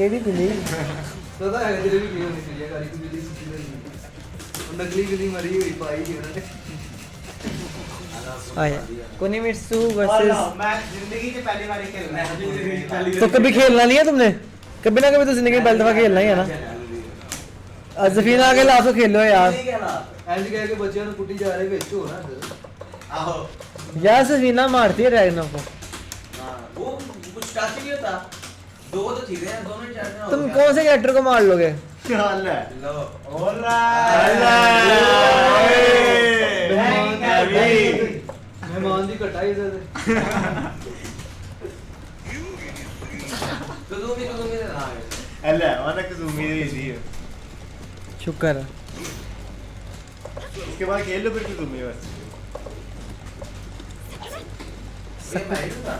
केड़ी बिल्ली पता है तेरे भी नहीं होनी चाहिए गाड़ी की बिल्ली सीधी नहीं नकली बिल्ली मरी हुई पाई थी उन्होंने आया कुनिमित्सु वर्सेस मैं जिंदगी से पहली बार खेल रहा हूं। तो कभी खेलना नहीं है तुमने कभी ना कभी तो जिंदगी में पहली दफा खेलना ही है ना अजफीना आके लासो खेलो यार एंड कह के बच्चों ने कुटी जा रहे बेचो ना आहो यार सफीना मारती है ड्रैगनों को हां वो कुछ टच नहीं होता दो तो चीजें हैं दोनों ही चार तुम कौन से कैरेक्टर को मार लोगे चल लो मेहमान दी कटाई दे तो तू भी ना अल्लाह वाला कुछ उम्मीद ही थी शुक्र है इसके बाद खेल लो फिर कुछ उम्मीद बस ये भाई था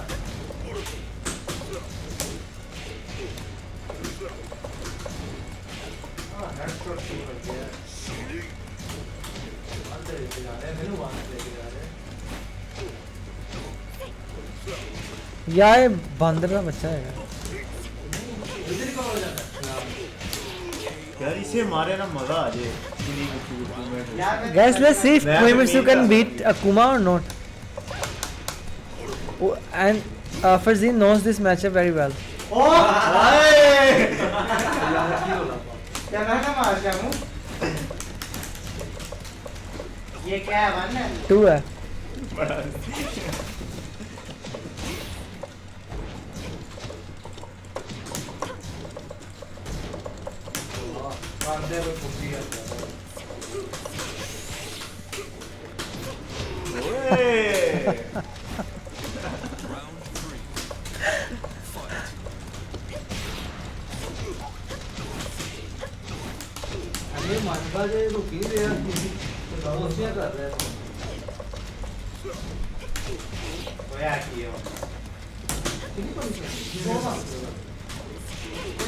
हां हेडशॉट शुरू कर दिया अंदर ही जा रहे हैं मेनू वहां लेके जा रहे हैं यार ये बंदर का बच्चा है इधर ही कवर हो जाता है यार इसे मारे ना मजा आ जाए guys let's see if Koimitsu can beat Akuma or not oh, and Farzin knows this matchup very well ओ क्या मैं ना मार जाऊं ये क्या है वन है 2 है बंदे पे कुछ ही अरे मानका जे रुकी दे यार कोशियां कर रहे हैं होया की है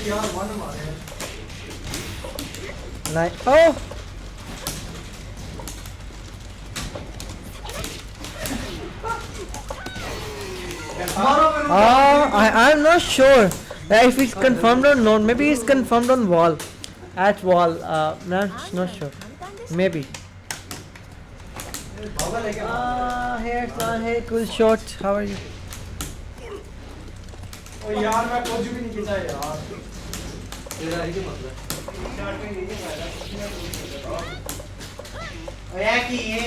यार वन मारे Nice. Oh! I'm not sure if it's confirmed or not. Maybe it's confirmed on wall. At wall. Not sure. Maybe. Hey, son. Hey, cool shot. How are you? ओ यार मैं कुछ भी नहीं खींचा यार तेरा ही क्या मतलब होया की ये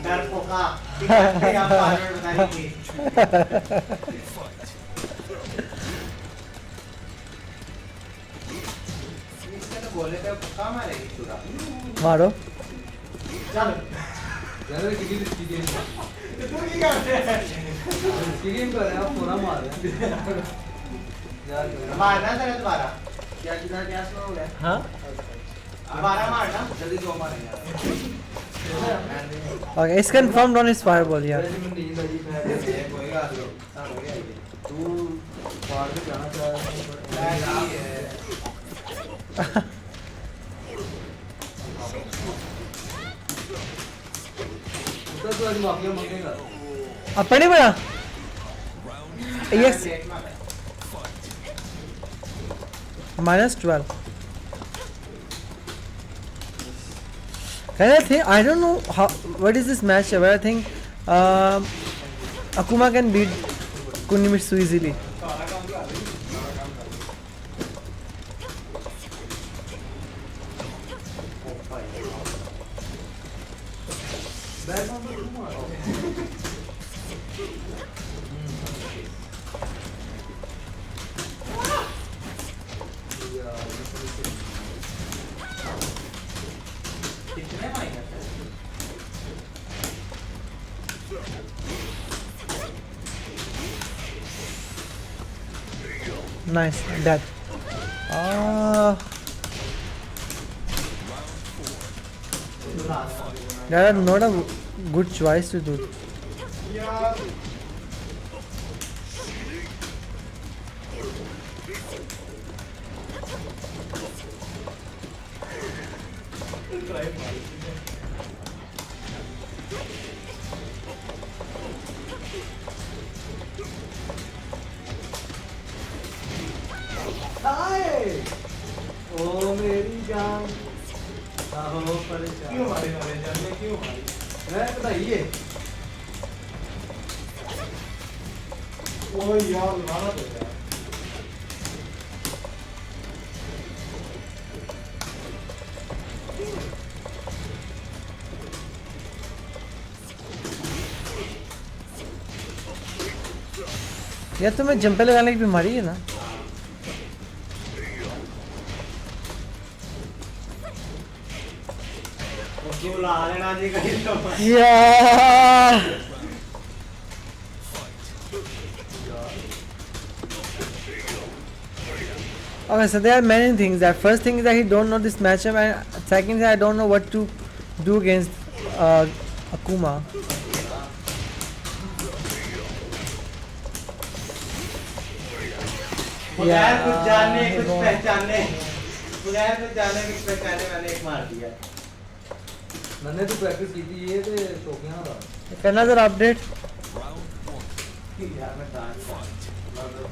डर पोका क्या पार्टनर बताएंगे बोले तो पक्का मारेगी चूड़ा मारो चलो यार किसी की गेम तू की करते हैं की गेम कर रहे हैं आप पूरा मार रहे हैं यार मारना तेरे दोबारा क्या कितना क्या स्लो हो गया हाँ दोबारा मारना जल्दी दो मारे यार Okay, it's confirmed on his fireball, yeah. नींद आ रही है कोई बात नहीं तू बाहर से जाना चाह रहा है तो आज माफिया मांगेगा अपने बड़ा yes -12 I don't know how what is this match but I think Akuma can beat Kunimitsu easily कितने मारेंगे nice that that is not a good choice to do हाय ओ मेरी जान आहो परेशान क्यों मारे मारे जाने क्यों मारी मैं बताइए ओ यार मारा तो यार यार तुम्हें जंपे लगाने की बीमारी है ना क्यों ला लेना जी कहीं तो यार Okay, so there are many things. That first thing is that he don't know this matchup, and second thing I don't know what to do against Akuma. बगैर कुछ जानने कुछ Yeah, पहचाने बगैर कुछ जानने कुछ पहचाने मैंने एक मार दिया मैंने तो प्रैक्टिस की थी ये ते टोकियां ना Another update. यार मैं दान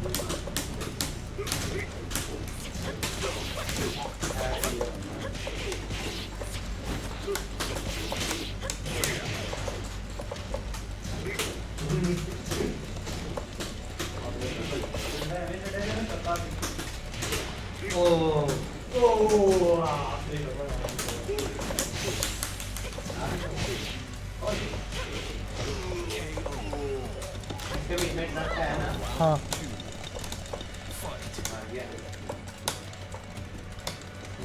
ओ ओ इसके बीच में रखा है ना हाँ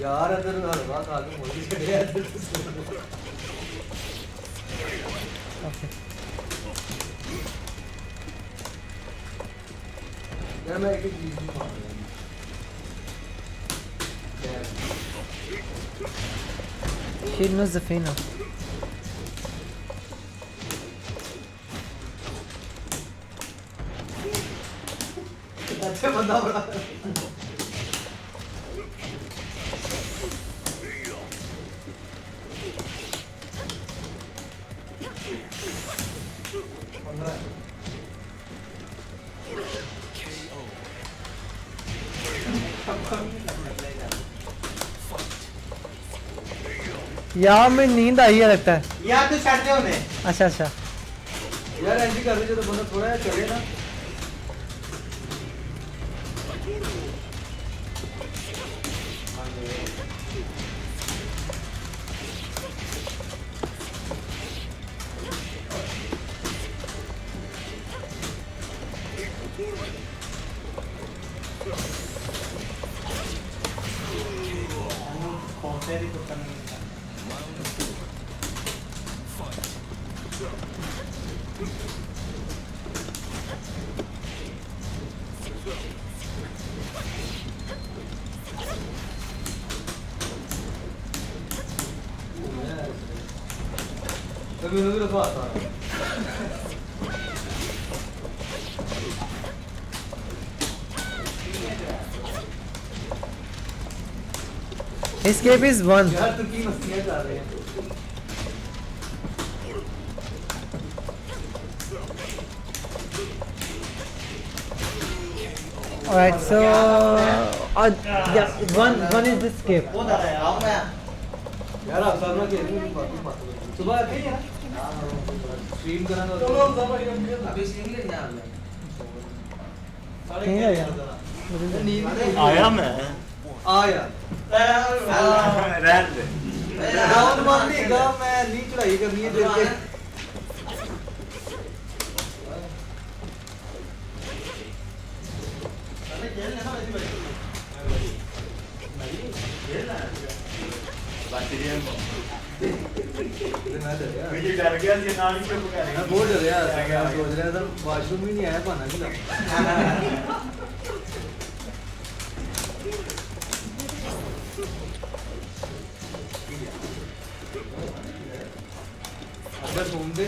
यार अदर हलवा खा के मुझे चढ़े यार okay. मैं एक चीज नहीं मार रहा She knows the Fina. अच्छा बंदा बड़ा यार मैं नींद आई है लगता है यार तू छड़ दे उन्हें अच्छा अच्छा यार एंट्री कर रही जो तो बंदा थोड़ा यार चले ना पहुंचे भी तो करने कभी उन्हें भी रखवा आता है Escape is 1. यार तू की मस्तियां कर रहे हैं Alright, so yeah, one is the escape. वो दर है आओ मैं यार आप सब ना खेलने की बात सुबह आते हैं स्ट्रीम करना तो अभी स्ट्रीम ले जा नहीं है यार नींद आया मैं आ यार रहने दे डाउन मारने का मैं नी चढ़ाई करनी है देख के मैं डर गया मुझे डर गया ये नाली पे पका मैं बहुत डर गया मैं सोच रहा था वॉशरूम ही नहीं आया पाना कि अगर घूम दे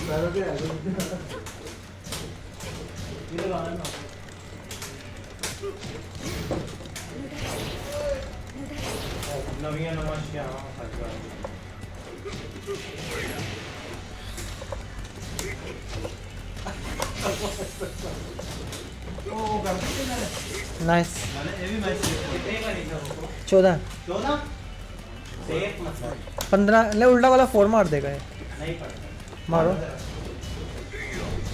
पैरों के आगे नवीं नमस्कार ओ करते ना नाइस। मैंने ये भी मैच कितने का नहीं था वो 14 14 सेफ मतलब 15 ले उल्टा वाला 4 मार देगा ये। नहीं पड़ता मारो।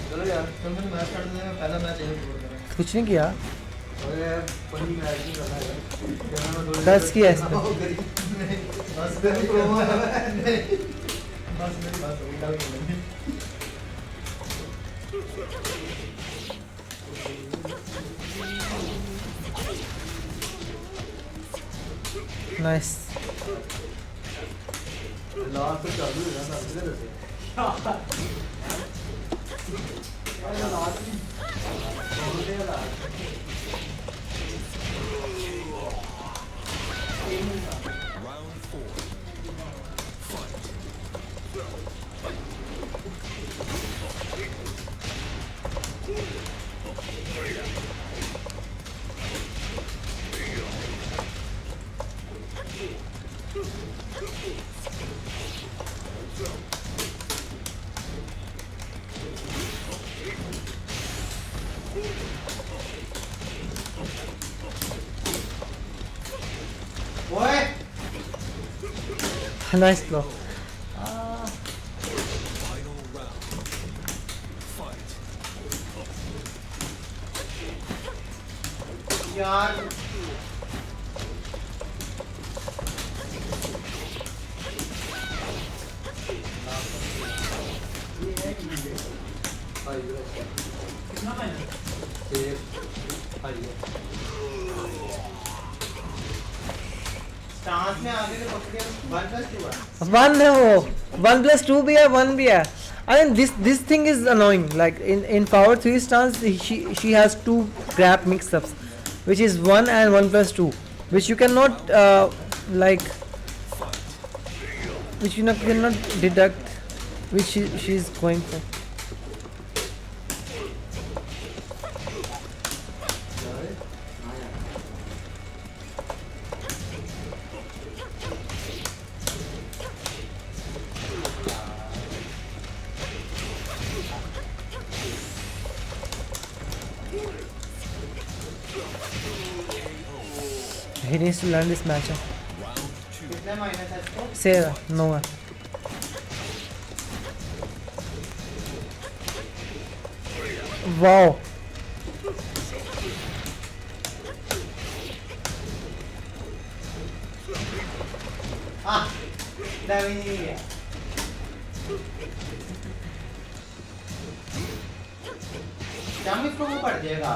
चलो यार कम से कम मैच काट देना पहला मैच यही बोल रहा है कुछ नहीं किया। अरे यार फनी मैच नहीं करना है क्या ना थोड़ी दस किया इस पे। बस मेरी प्रोमो नहीं बस मेरी बात हो गई नाइस। लास्ट तो चालू है ना किधर से ओए नाइस ब्लॉक। यार कितना मैंने स्टांस में आगे से पकड़ के 1+2 है वन है वो। 1+2 भी है 1 भी है। I mean this thing is annoying. Like in Power 3 stance, she has 2 grab mix-ups, which is 1 and 1+2, which you cannot like, which you cannot deduct, which she is going for. He needs to learn this matchup. कितने minus है इसको Say no one. Wow. हाँ damage नहीं है क्या इसको वो पड़ जाएगा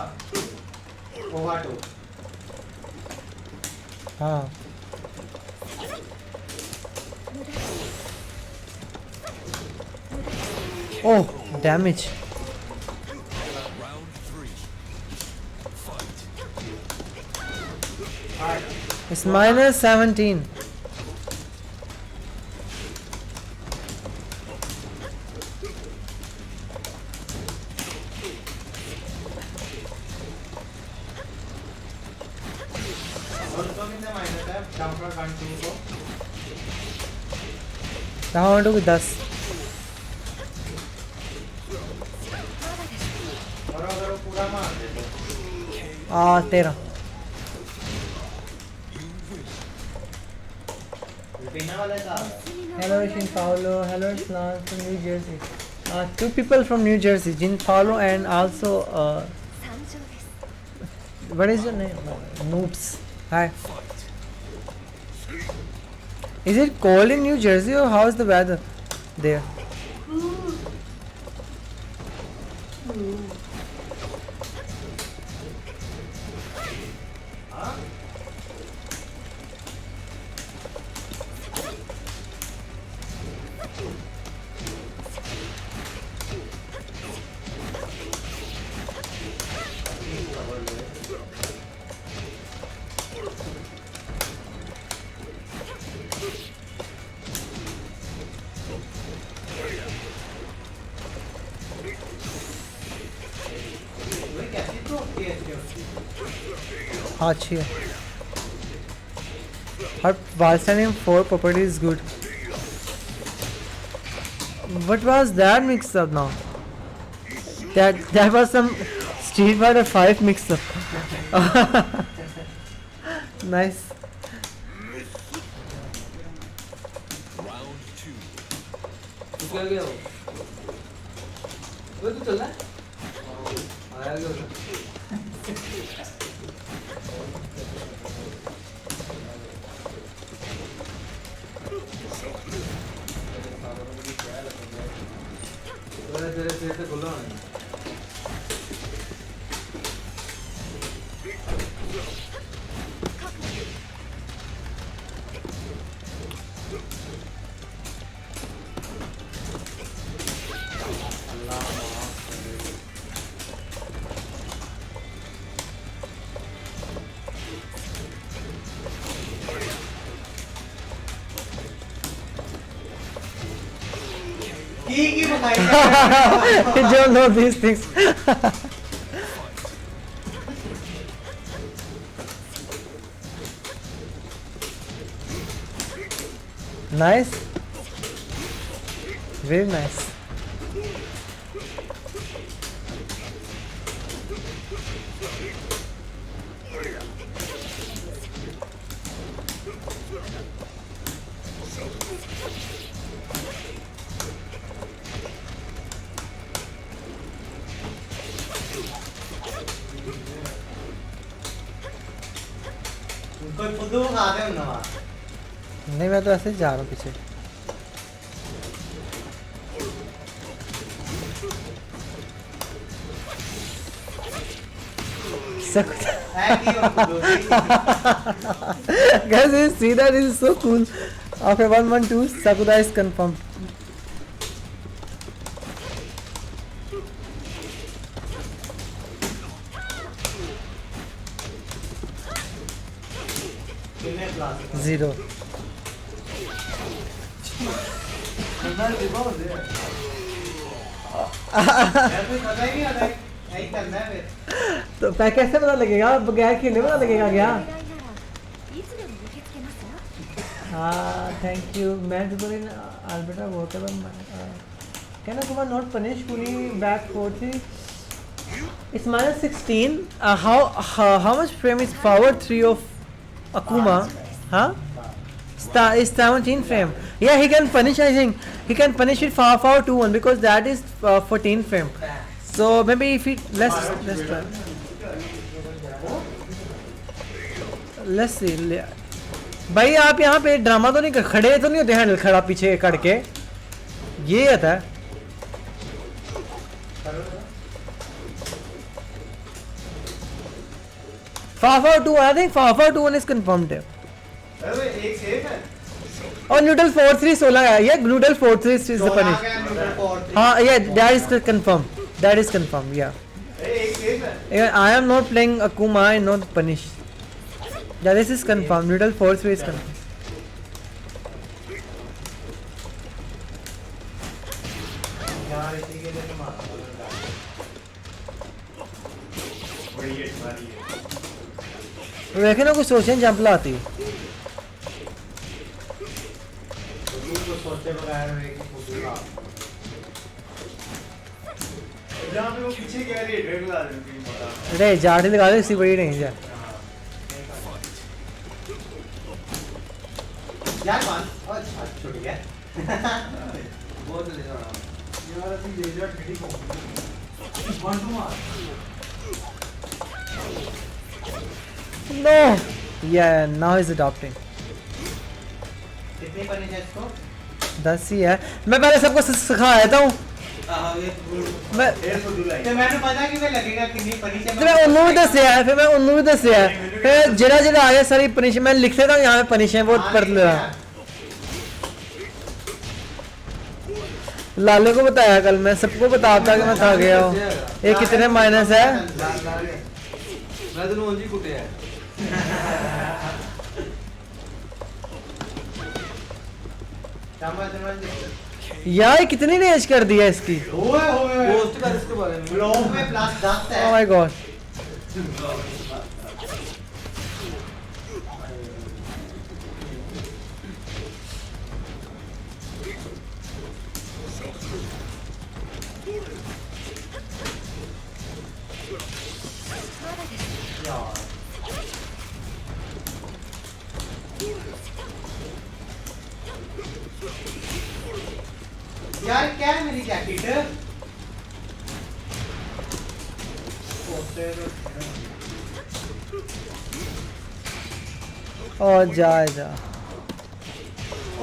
ओवर 2 हाँ। Oh, damage. It's -17. और तो कितने माइनस है डंपर 1 2 को Now I want to be 10. और अगर वो पूरा मार दे तो 13. पीने वाले था Hello, Jean Paulo. Hello, Islam from New Jersey. 2 people from New Jersey, Jean Paulo and also what is your name? Noobs. Hi. Is it cold in New Jersey or how is the weather there? हाँ अच्छी है. Her Valstanium 4 property is good. What was that mix up now? That was some Street Fighter 5 mix up. Nice. तू क्या गया वो तू चल रहा है आया क्या उधर? तेरे सिर से खुला है की बनाई You don't know these things. Nice. Very nice. कोई फुद्दू खाते हो ना नहीं मैं तो ऐसे ही जा रहा हूँ पीछे. है की और फुद्दू Guys, you see that? This is so cool. After 112, Sakuda is confirmed. कितने क्लास 0. अंदर देखो दे यार कोई पता ही नहीं आता यही करना है फिर तो कैसे पता लगेगा? बगैर खेले पता लगेगा क्या? いつでも受け付けますよ हाँ, thank you. मैं तो इन Alberta worker can Akuma not punish fully back 4-3? It's minus 16. How much frame is forward 3 of Akuma? Huh? Is 17 frame. Yeah, he can punish. I think he can punish it forward 2-1 because that is 14 frame. So maybe if it let's see. भाई आप यहाँ पे drama तो नहीं खड़े तो नहीं होते हैंडल खड़ा पीछे करके ये आता है. Fafa 2 I think Fafa 2-1 is confirmed है. अरे एक सेफ है और न्यूट्रल 4-3 16 है. ये न्यूट्रल 4-3 is the punish. हाँ yeah that is confirmed. That is confirmed. Yeah. एक सेफ है Yeah, I am not playing Akuma. I not punish. Yeah, this is confirmed. Middle 4-3 is confirmed. यार इसी के लिए तो मारा बड़ी है तुम्हारी देखे ना कुछ सोचे जंप लाती. को सोचे बगैर एक फुद्दू का जहाँ पे वो पीछे क्या रेड ला रही थी मोटा अरे जाट लगा दो इसी बड़ी नहीं जा. यार मान और छूट गया बहुत ले रहा यार अभी लेजर ठीक हो वन टू मार No. Yeah, now he's adopting. कितनी पनी है इसको 10 ही है. मैं पहले सबको सिखा देता हूँ. मैं तो मैंने पता कि मैं लगेगा कितनी पनी से फिर मैं उन्होंने भी दस है. फिर मैं उन्होंने भी दस है. फिर जरा जरा आ गया सारी पनिश. मैं लिख लेता हूँ यहाँ पे पनिश है वो पढ़ ले रहा. लाले को बताया कल मैं सबको बताता कि मैं थक गया हूँ. ये कितने माइनस है. मैं तो उंजी कुटे है यार ये कितनी रेंज कर दिया इसकी. पोस्ट कर इसके बारे में ब्लॉक में प्लस 10 है Oh my god. यार क्या है मेरी जैकेट? और जा जा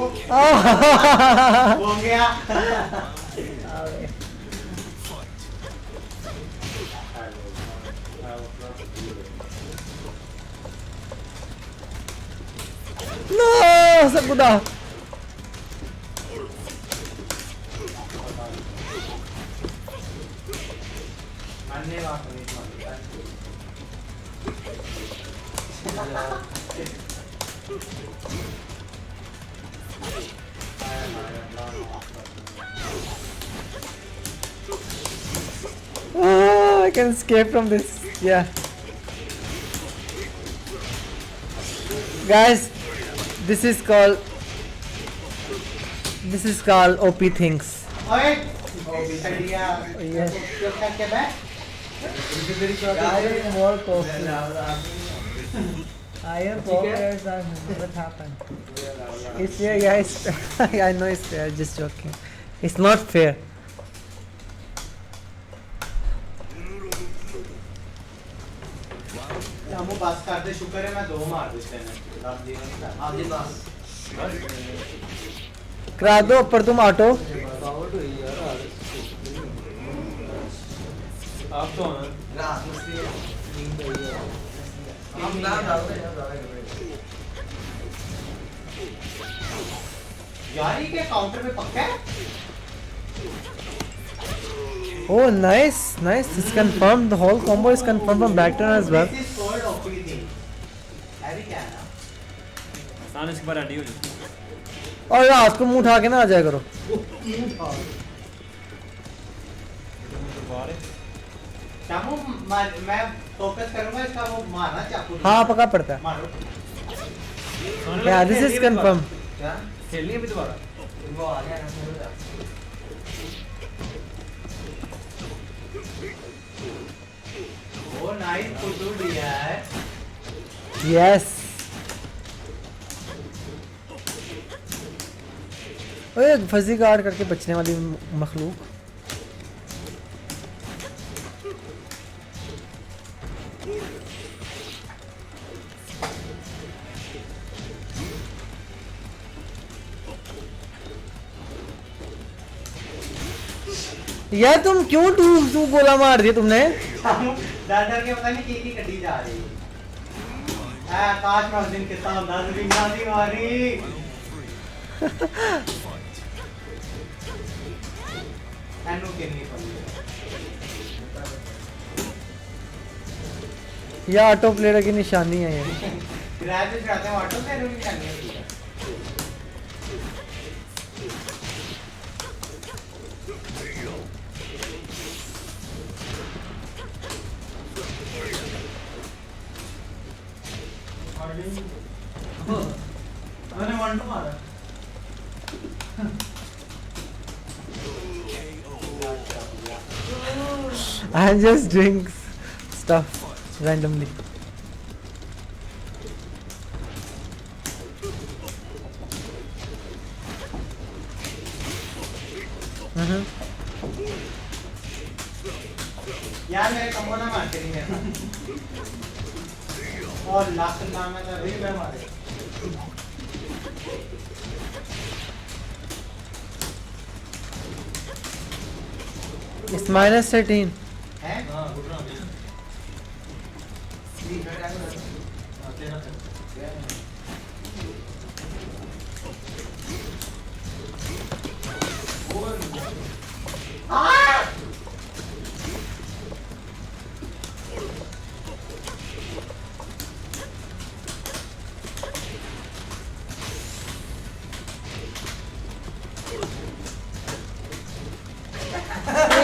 ओके आह! हो गया। नो सकुदा अन्य बात नहीं मानता। I can escape from this. Yeah. Guys, this is called OP things. ओए ओ बिछड़िया। Yes. क्या क्या बैठ? Iron wall coffee. Iron pockets are what happened. It's fair, guys. I know it's fair. Just joking. It's not fair. हमको बस कर दे, शुक्र है मैं 2 मार देते हैं। आप जीवन का। आप जी बस करा दो ऊपर तुम ऑटो. थकावट हुई यार आज। आप तो ना रात में से नींद आई है। हम ना डाल रहे हैं यार ये क्या काउंटर पे पक्का है? Oh, nice. It's confirmed. The whole combo is confirmed from Backturn as well. This is called OP thing. अरे क्या है ना? आसान इसके बाद रेडी हो जाए. और रात को मुंह उठा के ना आ जाया करो. चामू मैं फोकस करूंगा इसका, वो मारना चाकू। हाँ पक्का पड़ता है. मारो। Yeah, this is confirmed. क्या खेलनी है भी दोबारा. वो आ गया ना मेरे साथ वो नाइस फोटो दिया है। Yes. ओए फजी गार्ड करके बचने वाली मखलूक. यार तुम क्यों तू गोला मार दिया तुमने. चामू डर डर के पता नहीं की कटी जा रही है। काश मैं उस दिन कितना अंदाज भी ना दी मारी। एनु कितनी पड़ी है? यह ऑटो प्लेयर की निशानी है ये. किराए पे चढ़ाते हैं ऑटो से रुक जानी है। मैंने 1-2 मारा। I'm just doing stuff randomly. यार मेरे कमो ना मार के नहीं है। और लाख नाम है तो भी मैं मारे। It's -13. हैं? हां गुड रहा है.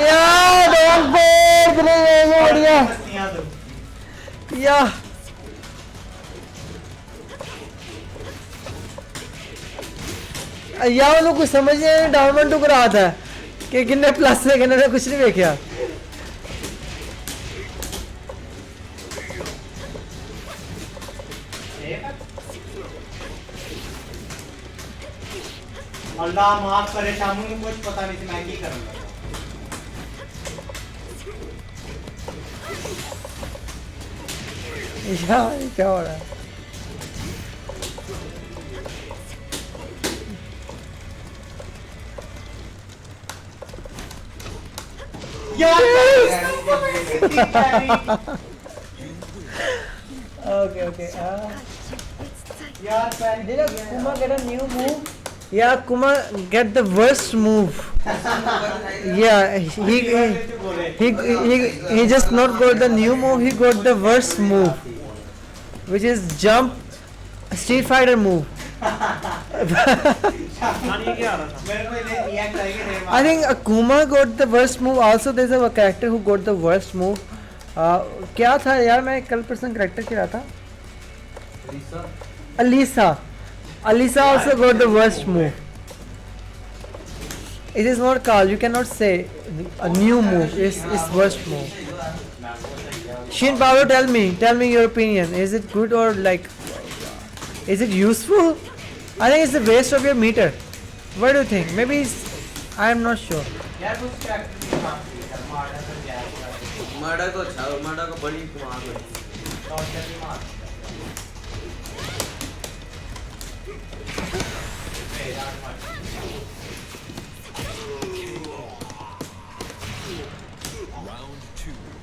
Yeah, don't break. बढ़िया. मस्तियाँ दो। Yeah. या उन्होंने कुछ समझ नहीं डायमंड टुक रहा था कि किन्ने प्लस है किन्ने ने कुछ नहीं देखा. अल्लाह माफ करे शामू को कुछ पता नहीं थी मैं की करूंगा ये क्या हो रहा है? Okay, okay. यार पैर Did Kuma get a new move? Yeah, Kuma get the worst move. Yeah, he just not got the new move. He got the worst move, which is jump, Street Fighter move. हाँ ये क्या आ रहा था मेरे को ये react करेंगे I think Akuma got the worst move. Also, there's a character who got the worst move. क्या था यार मैं कल पर्सन character क्या था? Alisa. Alisa also got the worst move. It is not called. You cannot say a new move. It's worst move. Shin Paolo, tell me your opinion. Is it good or like? Is it useful? I think it's a waste of your meter. What do you think? Maybe I am not sure. यार कुछ character नहीं काम किया मार्डर तो जाए मर्डा को अच्छा मर्डा को बड़ी कमाल हुई टॉर्चर भी मार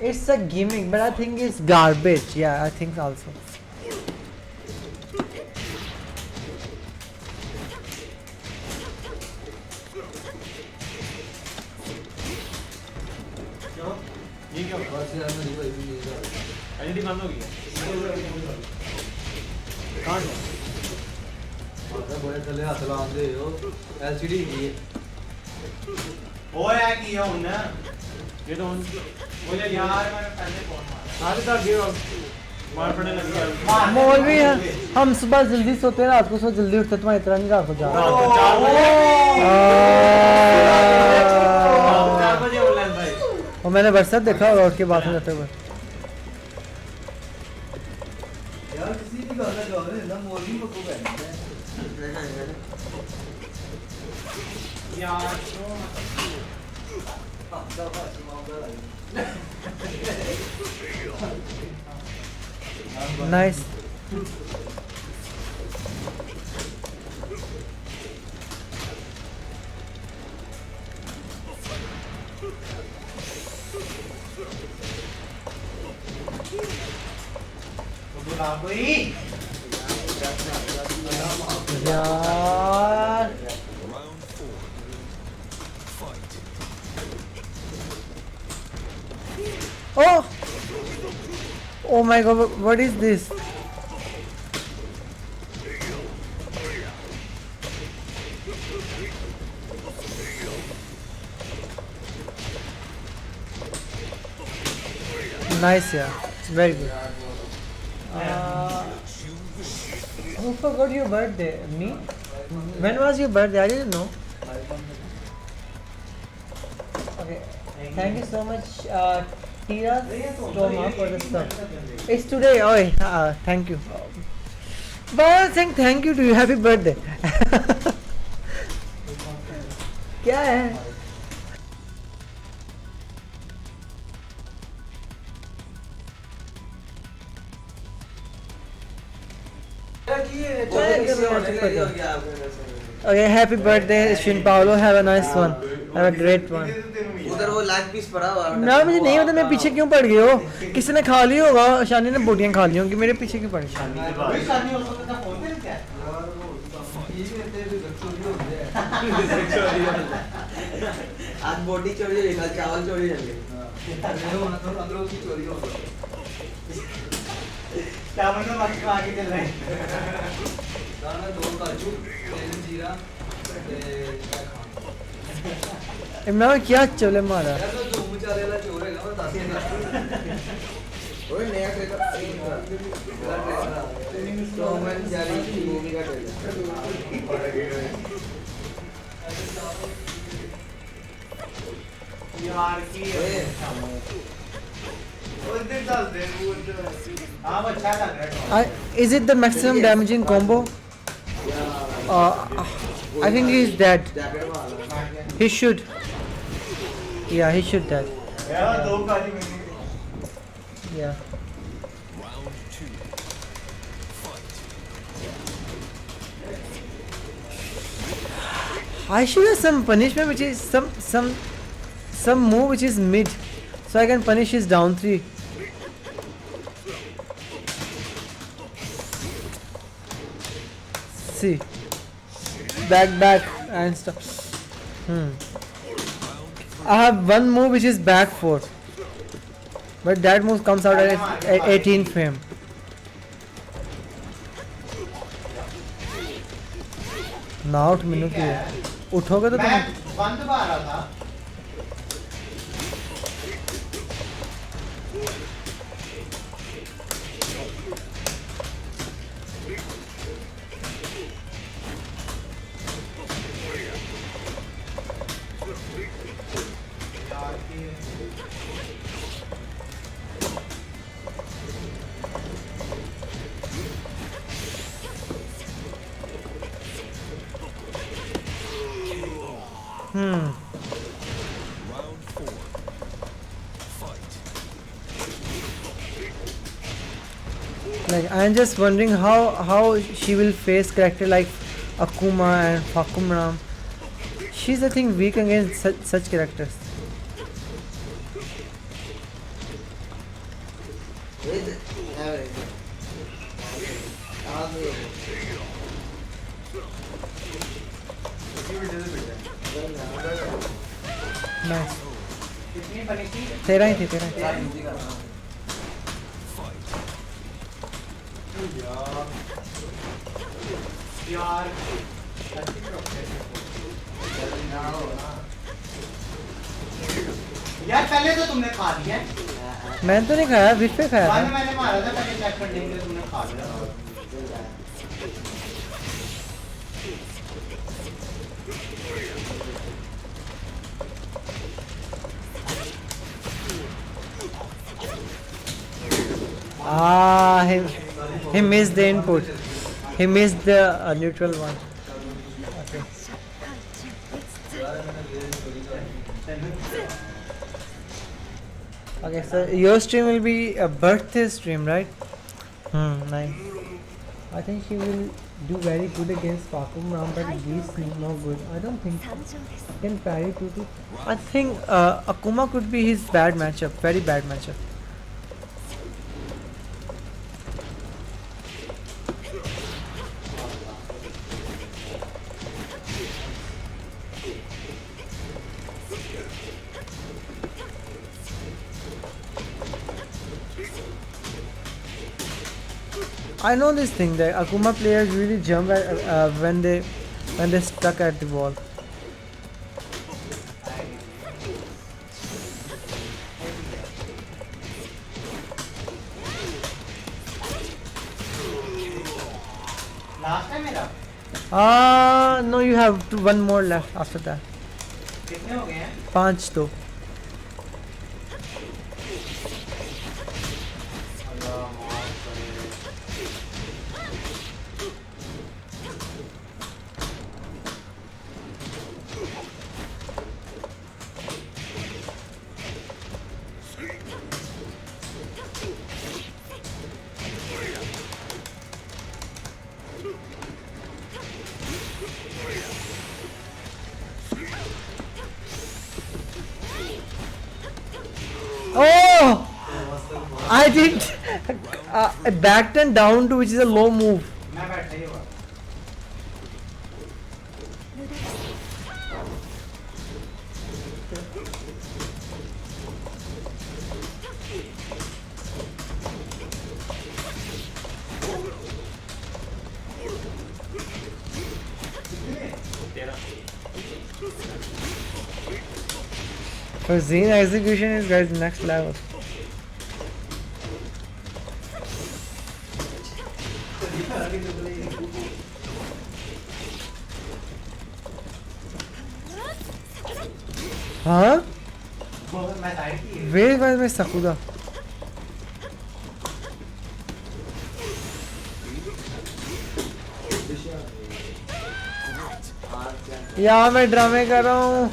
It's a gimmick, but I think it's garbage. Yeah, I think also. ये क्या हुआ बस यार मैं भाई भी नहीं एलईडी बंद हो गई कहाँ से माता बड़े थले हाथ लाਉਂਦੇ ਹੋ एलसीडी ही है ओए है की हूं ना ये तो मुझे यार मैंने पहले फोन मारा आगे तक गया मार पड़ने लग गया मौलवी है हम सुबह जल्दी सोते हैं रात को सो जल्दी उठते तुम्हारी तरह नहीं रात को जा रात को 4 बजे ऑनलाइन भाई और मैंने व्हाट्सएप देखा और उठ के बात करते हुए यार किसी भी गाना गा रहे हैं ना मौलवी को कहते हैं यार आपका भाषा मामला नाइस बुला कोई यार oh my god, what is this? Nice, yeah, very good. Who forgot your birthday? Me? When was your birthday? I didn't know. Okay, thank you so much, Tira Stoma, for the stuff. It's today. Oh, thank you. But I was saying thank you to you. Happy birthday. क्या है? Okay, happy birthday, Shin Paolo. Have a nice one. Have a great one. उधर वो लाग piece पड़ा हुआ है ना मुझे नहीं पता मैं पीछे क्यों पड़ गई हो किसी ने खा ली होगा शानी ने बोटियां खा ली होंगी मेरे पीछे क्यों पड़ी कोई शादी हो सकता था फोन पे क्या यार वो ये भी तेरे भी चोरी हो गया आज बोटी चोरी हुई कल चावल चोरी हो गए ये होना तो अंदर उसकी चोरी हो गई चावल में मक्खन आगे चल रहे हैं दाना दो काजू तीन जीरा इमरान क्या चले मारा यार तो जो मुचारे वाला चोर है ना 10 ओए नया ट्रेलर तो मैं जारी की मूवी का यार की उधर डाल दे वो हां अच्छा लग रहा है is it the maximum damaging combo I think he's dead. Jacket वाला He should. Yeah, he should dead. यार दो काली मैंने Yeah. I should have some punishment which is some move which is mid, so I can punish his down 3. See, back and stuff. I have one move which is back 4, but that move comes out at 18th frame. Now to minute है उठोगे तो मैं तुम बंद मारा था like I'm just wondering how she will face character like Akuma and Fakumram. She's I think weak against such characters. Nice. कितनी बनी थी तेरा ही थी तेरा ही थी. यार अच्छी प्रोसेस यार पहले तो तुमने खा लिया मैंने तो नहीं खाया बीच पे खाया बाद था. मैंने मारा था पहले चेक करने के लिए तुमने खा लिया He missed the input. He missed the neutral one. Okay. Okay, so your stream will be a birthday stream, right? Nice. I think she will do very good against Pakum Ram, but he's no good. I don't think so. 参上です Can parry 2-2. I think Akuma could be his bad matchup, very bad matchup. I know this thing that Akuma players really jump at, when they stuck at the wall. Last है मेरा No, you have one more left after that. कितने हो गए हैं 5 तो. Oh! I did back turn down to which is a low move. मैं बैठा ही हुआ For Zane execution is guys next level. Huh? मैं साइड की Where was my Sakuda? यार मैं ड्रामे कर रहा हूँ।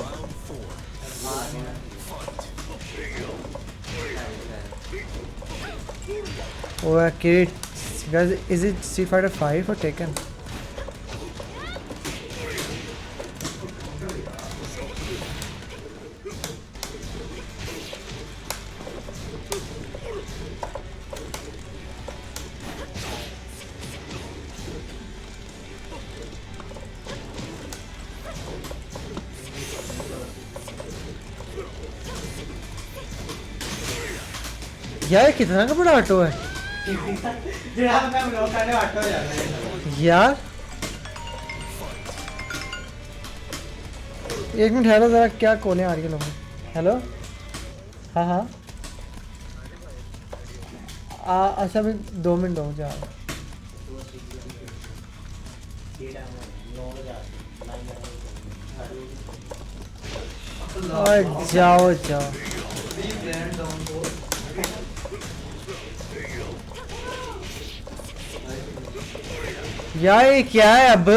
Oh, Kirit, guys, is it Street Fighter 5 or Tekken? यार कितना का बड़ा ऑटो है जनाब मैं ब्लॉक करने वाला हो जाता है यार। एक मिनट हेलो जरा, क्या कॉलें आ रही है लोगों की? हेलो हाँ हाँ अच्छा अभी 2 मिनट हो जा। जाओ जाओ Please land down for यार ये क्या है अब?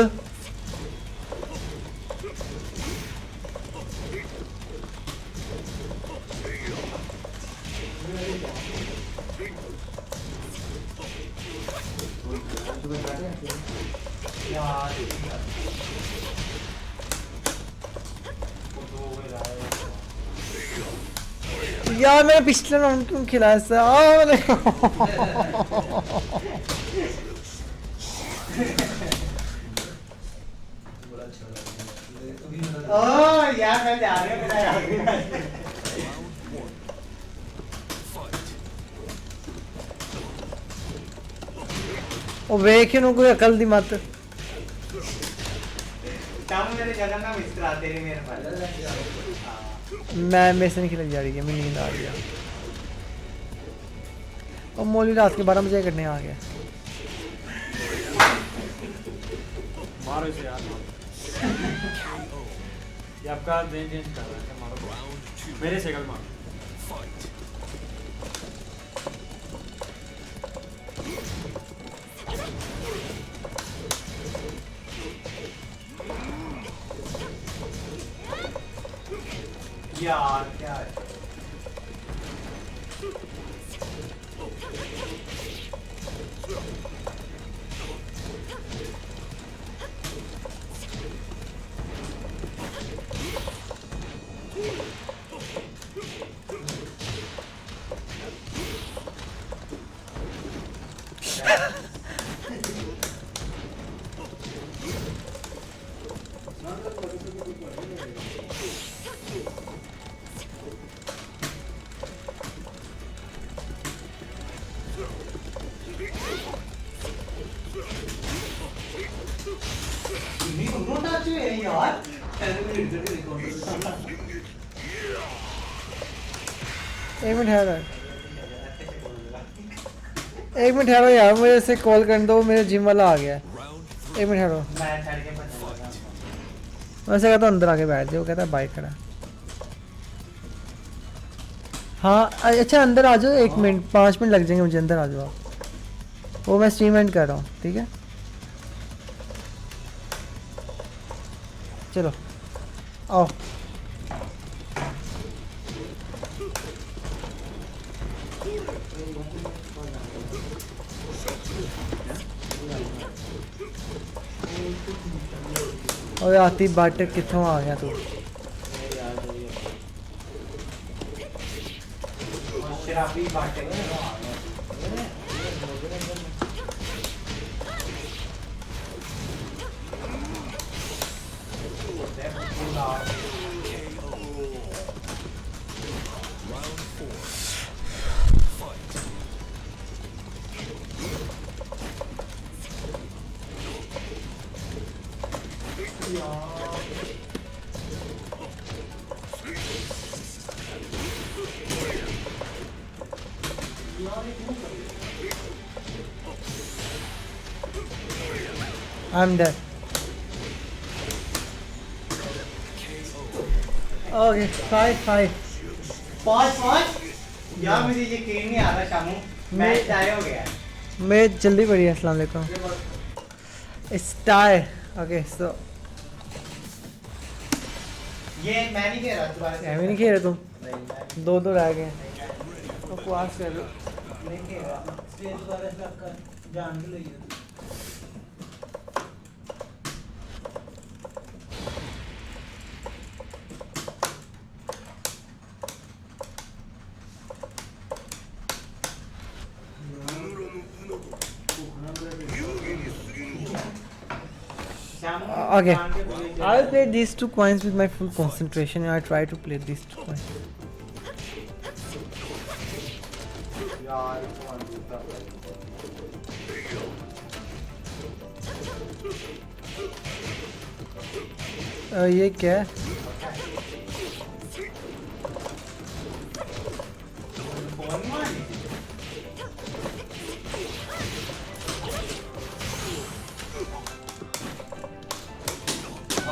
यार मैंने पिछले राउंड क्यों खिलाया था? मैंने ओ यार मैं जा रहा हूं मेरा यार ओ वेख इन्हों कोई अकल दी मत। शाम मेरे जगह ना मिस्टर आते रहे मेरे पास मैं मेरे से नहीं खिलाई जा रही है, मेरी नींद आ रही है। और मौली रात के 12 बजे करने आ गया। मारो इसे यार। ये आपका रेंज चेंज कर रहा है, मारो मेरे से कल मारो। यार क्या है यार 10 minutes के रिकॉर्ड। एक मिनट ठहरो, एक मिनट ठहरो यार, मुझे इसे कॉल करने दो, मेरे जिम वाला आ गया है। एक मिनट ठहरो, मैं ठहर के पता लगा मैं ऐसे कहता हूँ अंदर आके बैठ जाओ, कहता है बाइक खड़ा। हाँ अच्छा अंदर आ जाओ, 1 मिनट 5 मिनट लग जाएंगे मुझे, अंदर आ जाओ आप। वो मैं स्ट्रीम एंड कर रहा हूँ, ठीक है चलो आओ। ओए आती बाटे कित्थों आ गया तू? शराबी बाटे I'm dead. Okay, 5-5. 5-5 यार मुझे यकीन नहीं आ रहा शामू, मैच टाई हो गया। मैं जल्दी बढ़िया, अस्सलाम वालेकुम। It's tie. Okay, so ये मैं नहीं खेल रहा दोबारा से। एमी नहीं खेल रहे तुम? नहीं, मैं दो दो रह गए। नहीं बकवास कर लो। खेल रहा। स्टेज दोबारा से आपका जान के लिए Okay, I'll play these 2 coins with my full concentration and I try to play these 2 coins. यार इसको मान दूसरा ये क्या है? फोन मार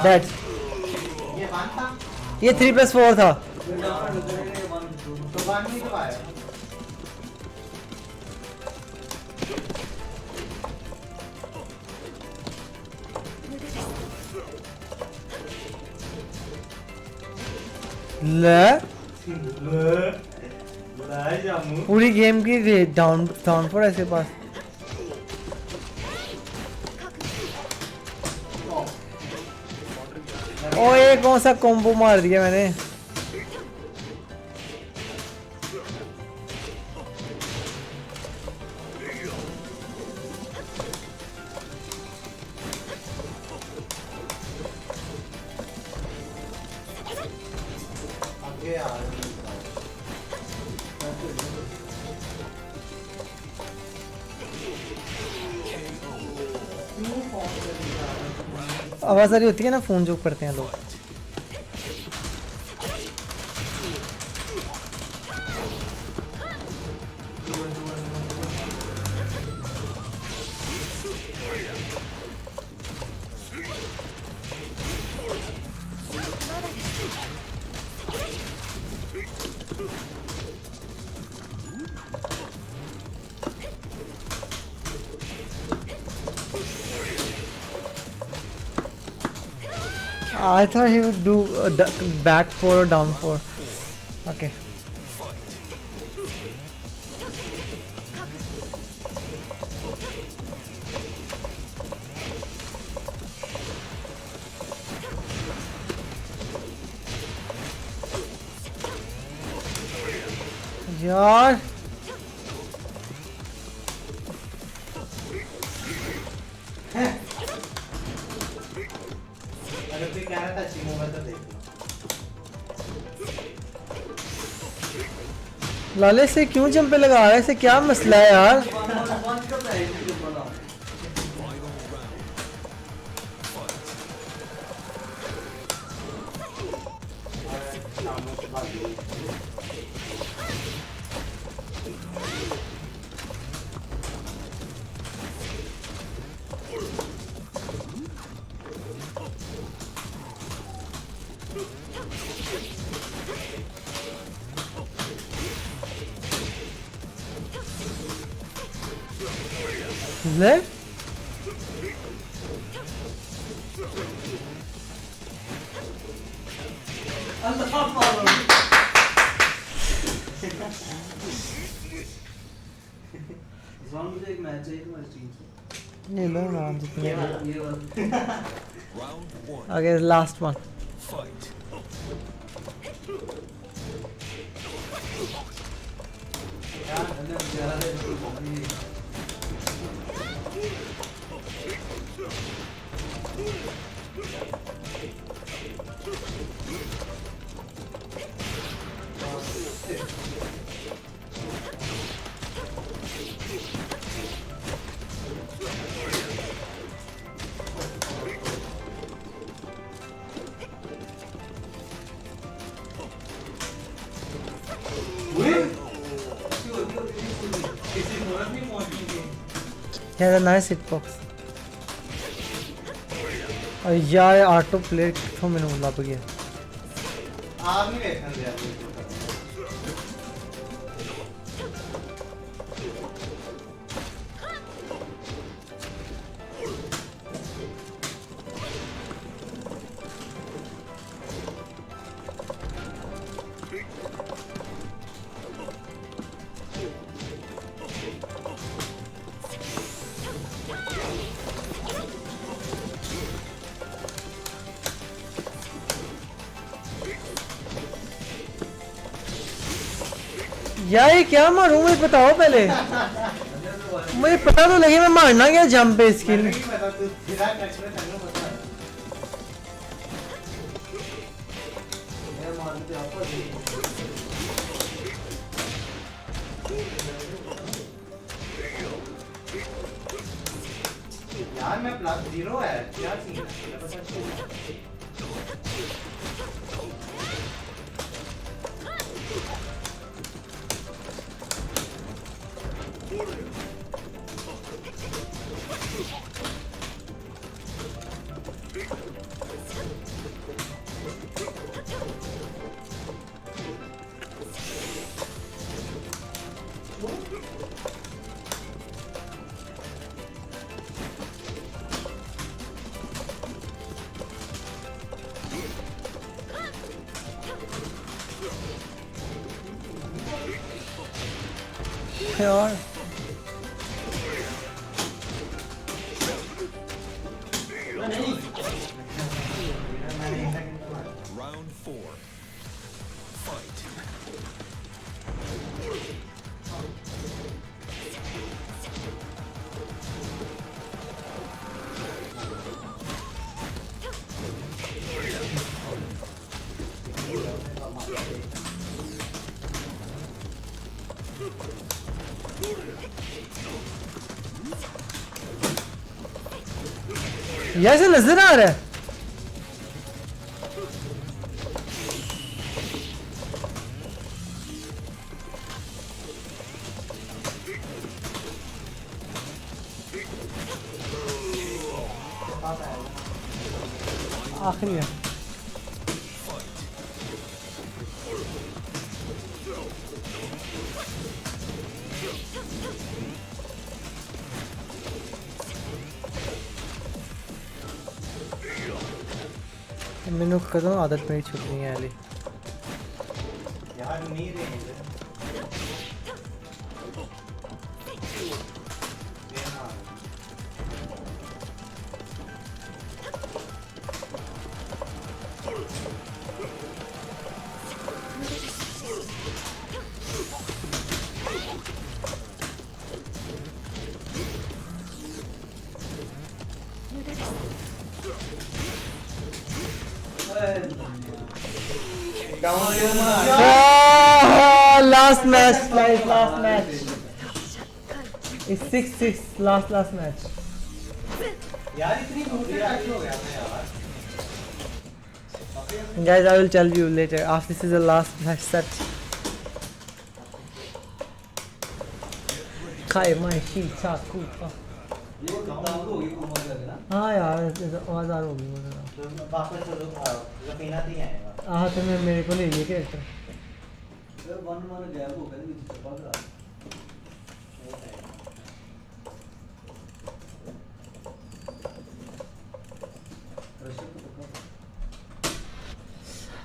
Dead. ये वन था ये 3+4 था। तो वन नहीं तो आया ले लाई जामू पूरी गेम की डाउन फॉर ऐसे पास। ओ ये कौन सा कॉम्बो मार दिया मैंने? आगे आ आवाज आ रही होती है ना फोन जो करते हैं लोग। I thought he would do back 4 or down 4. Okay. यार अगर तू कह रहा था अच्छी मूवी तो देख लाले से क्यों जंपे लगा रहा है? इसे क्या मसला है यार? ले मुझे एक मैच चाहिए तुम्हारी टीम से। ये लो ना जितने ये वाला आगे last one. Yeah, a nice hitbox. और यार ऑटो प्ले किथों मैंने लभ गया। आप नहीं देखने दिया यार ये क्या मारूं मुझे बताओ पहले, मुझे पता तो लगे मैं मारना क्या जंप पे इसकी। नहीं पता तू सीधा टच में तन्नू पता है। मैं मारते आपको यार मैं +0 है क्या सीन है पता नहीं। यार Round 4. Fight. यार से नजर आ रहा है। आखिरी है। मैंने कदों आदत मेरी छुटनी है अली। यार नहीं रे Last match, guys, last match. It's 6-6, last match. यार इतनी दूर से टच हो गया मैं यार। Guys, I will tell you later. After this is the last match set. Kai my sheet, chaku. ये दाम हो गई कोमा का ना। हाँ यार, आवाज़ होगी मुझे। तो वापस रफीना थी आएगा। हाँ तो मैं मेरे को ले लिए कैरेक्टर। ये वन वन गैप हो गया नहीं छपा का।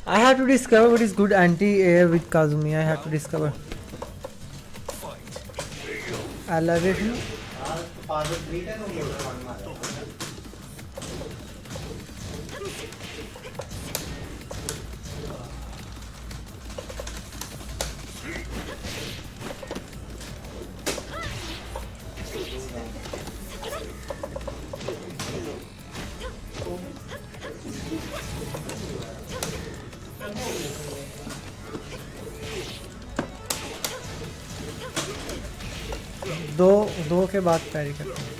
I have to discover what is good anti-air with Kazumi. I have to discover. Elevation. यार पागल 3-10 हो गया वन मारा। दो के बाद पैरी करते हैं।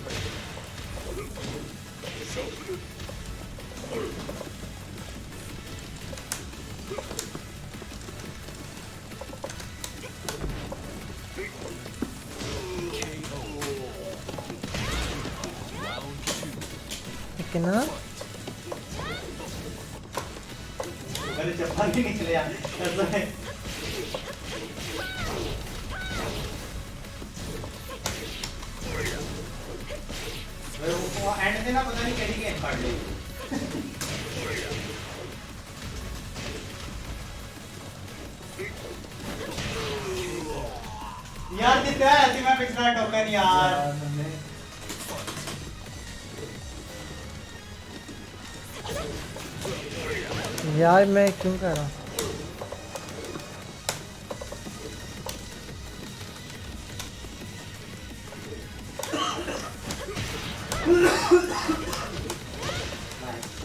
कितना मेरे चप्पल ही निकले यार ऐसा है। वो एंड से ना पता नहीं कैसी गेम काट ली यार। कितना ऐसी मैं पिछला टोकन यार। यार मैं क्यों कर रहा हूँ।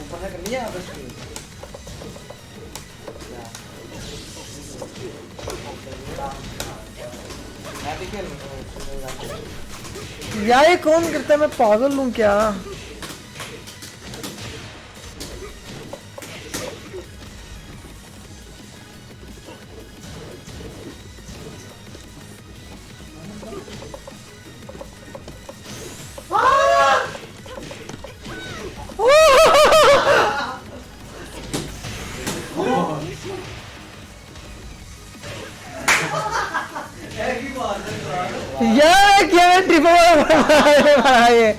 ऊपर से कर लिया बस मैं भी खेल यार ये कौन करता है, मैं पागल हूँ क्या? यार क्या ट्रिपल मारा ये।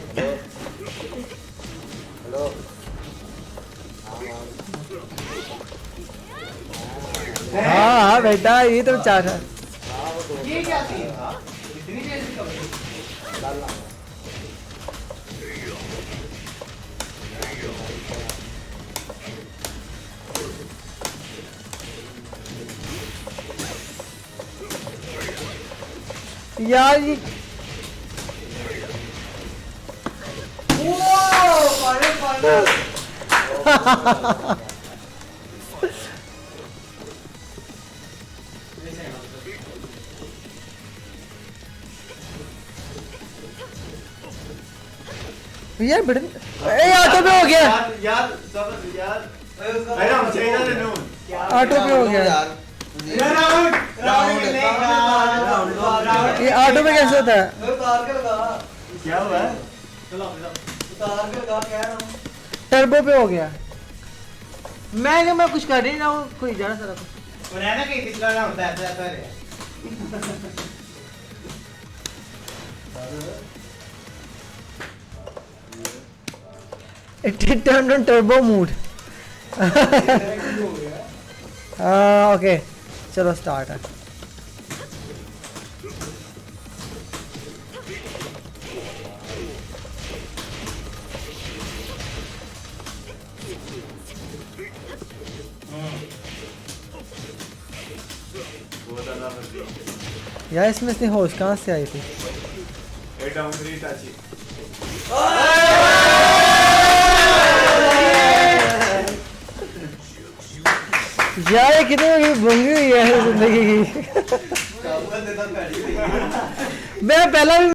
हाँ हाँ बेटा ये तो चार है। ये क्या सीन था इतनी देर से कब यार ये यार बड़े ए ऑटो पे हो गया, यार सब यार अरे हम चाइना ने नो ऑटो पे हो गया। राउंड राउंड ये ऑटो पे कैसे होता है? उतार के लगा, क्या हुआ है उतार के लगा कह रहा हूं। टर्बो पे हो गया। मैं कुछ कर नहीं रहा हूँ, कोई जाना सारा कुछ। बनाना कहीं पिछला ना होता है ऐसा है It turned on turbo mode. Okay, चलो स्टार्ट है। यार इसमें से होश कहाँ से आई थी? यार ये कितनी बंगी हुई है जिंदगी की। मैं पहला भी